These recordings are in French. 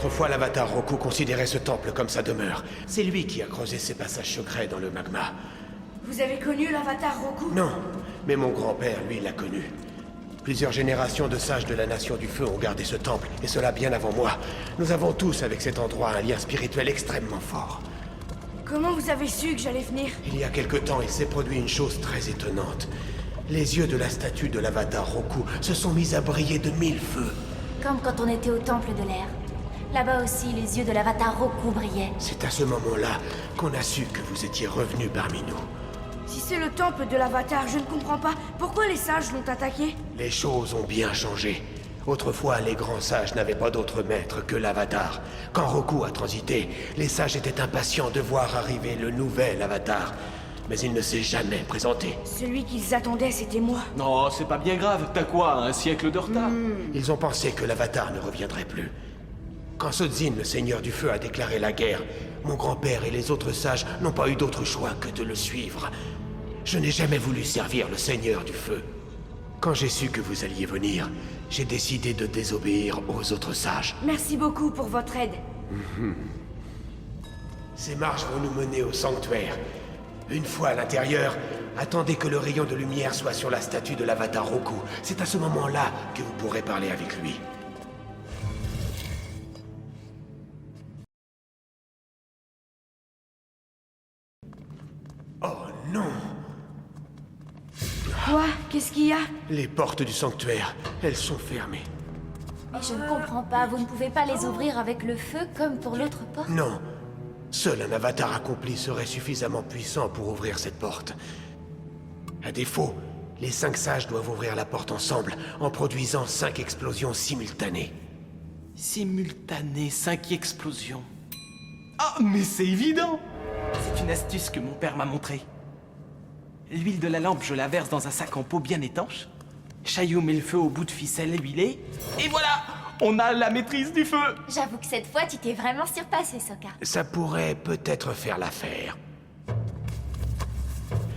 Autrefois, l'avatar Roku considérait ce temple comme sa demeure. C'est lui qui a creusé ces passages secrets dans le magma. Vous avez connu l'avatar Roku? Non, mais mon grand-père, lui, l'a connu. Plusieurs générations de sages de la Nation du Feu ont gardé ce temple, et cela bien avant moi. Nous avons tous avec cet endroit un lien spirituel extrêmement fort. Comment vous avez su que j'allais venir? Il y a quelque temps, il s'est produit une chose très étonnante. Les yeux de la statue de l'avatar Roku se sont mis à briller de 1000 feux. Comme quand on était au temple de l'air. Là-bas aussi, les yeux de l'avatar Roku brillaient. C'est à ce moment-là qu'on a su que vous étiez revenu parmi nous. Si c'est le temple de l'avatar, je ne comprends pas. Pourquoi les sages l'ont attaqué? Les choses ont bien changé. Autrefois, les grands sages n'avaient pas d'autre maître que l'avatar. Quand Roku a transité, les sages étaient impatients de voir arriver le nouvel avatar. Mais il ne s'est jamais présenté. Celui qu'ils attendaient, c'était moi. Non, c'est pas bien grave. T'as quoi, un siècle de retard? Ils ont pensé que l'avatar ne reviendrait plus. Quand Sodzin, le seigneur du feu, a déclaré la guerre, mon grand-père et les autres sages n'ont pas eu d'autre choix que de le suivre. Je n'ai jamais voulu servir le seigneur du feu. Quand j'ai su que vous alliez venir, j'ai décidé de désobéir aux autres sages. Merci beaucoup pour votre aide. Ces marches vont nous mener au sanctuaire. Une fois à l'intérieur, attendez que le rayon de lumière soit sur la statue de l'avatar Roku. C'est à ce moment-là que vous pourrez parler avec lui. Oh non! Quoi? Qu'est-ce qu'il y a? Les portes du sanctuaire, elles sont fermées. Mais je ne comprends pas, vous ne pouvez pas les ouvrir avec le feu comme pour l'autre porte? Non. Seul un avatar accompli serait suffisamment puissant pour ouvrir cette porte. À défaut, les 5 sages doivent ouvrir la porte ensemble, en produisant 5 explosions simultanées. Simultané, 5 explosions. Ah, mais c'est évident! C'est une astuce que mon père m'a montrée. L'huile de la lampe, je la verse dans un sac en peau bien étanche. Chaillot met le feu au bout de ficelle huilée. Et voilà! On a la maîtrise du feu! J'avoue que cette fois, tu t'es vraiment surpassé, Sokka. Ça pourrait peut-être faire l'affaire.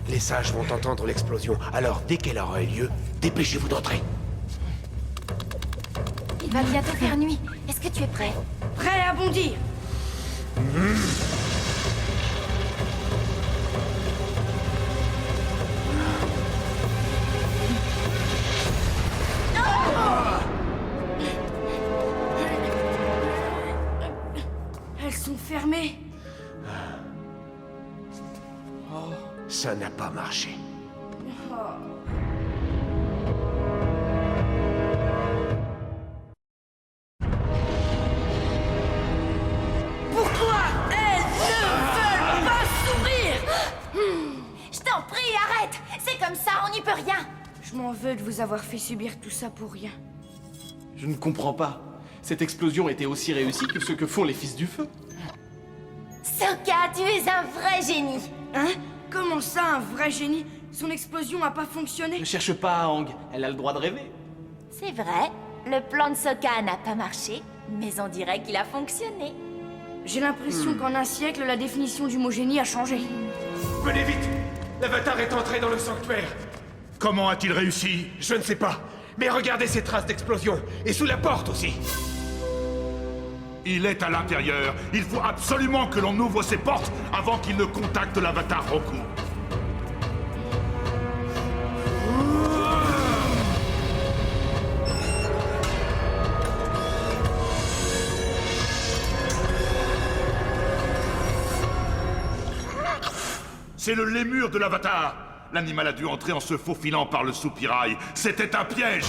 Les sages vont entendre l'explosion, alors dès qu'elle aura eu lieu, dépêchez-vous d'entrer. Il va bientôt faire nuit. Est-ce que tu es prêt? Prêt à bondir? Elles sont fermées. Ça n'a pas marché. Pourquoi elles ne veulent pas s'ouvrir? Je t'en prie, arrête! C'est comme ça, on n'y peut rien! Je m'en veux de vous avoir fait subir tout ça pour rien. Je ne comprends pas. Cette explosion était aussi réussie que ce que font les fils du feu. Sokka, tu es un vrai génie! Hein? Comment ça, un vrai génie? Son explosion a pas fonctionné? Ne cherche pas, Aang. Elle a le droit de rêver. C'est vrai, le plan de Sokka n'a pas marché, mais on dirait qu'il a fonctionné. J'ai l'impression qu'en un siècle, la définition du mot génie a changé. Venez vite! L'avatar est entré dans le sanctuaire. Comment a-t-il réussi? Je ne sais pas, mais regardez ces traces d'explosion, et sous la porte aussi. Il est à l'intérieur. Il faut absolument que l'on ouvre ces portes avant qu'il ne contacte l'avatar Roku. C'est le lémur de l'avatar. L'animal a dû entrer en se faufilant par le soupirail. C'était un piège.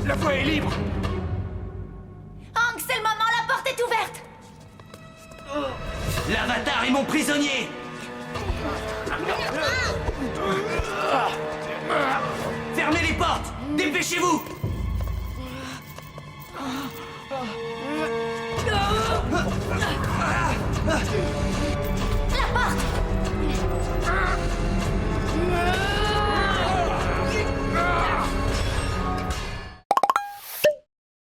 La voie est libre. Hank, c'est le moment, la porte est ouverte! L'avatar est mon prisonnier! Fermez les portes! Dépêchez-vous!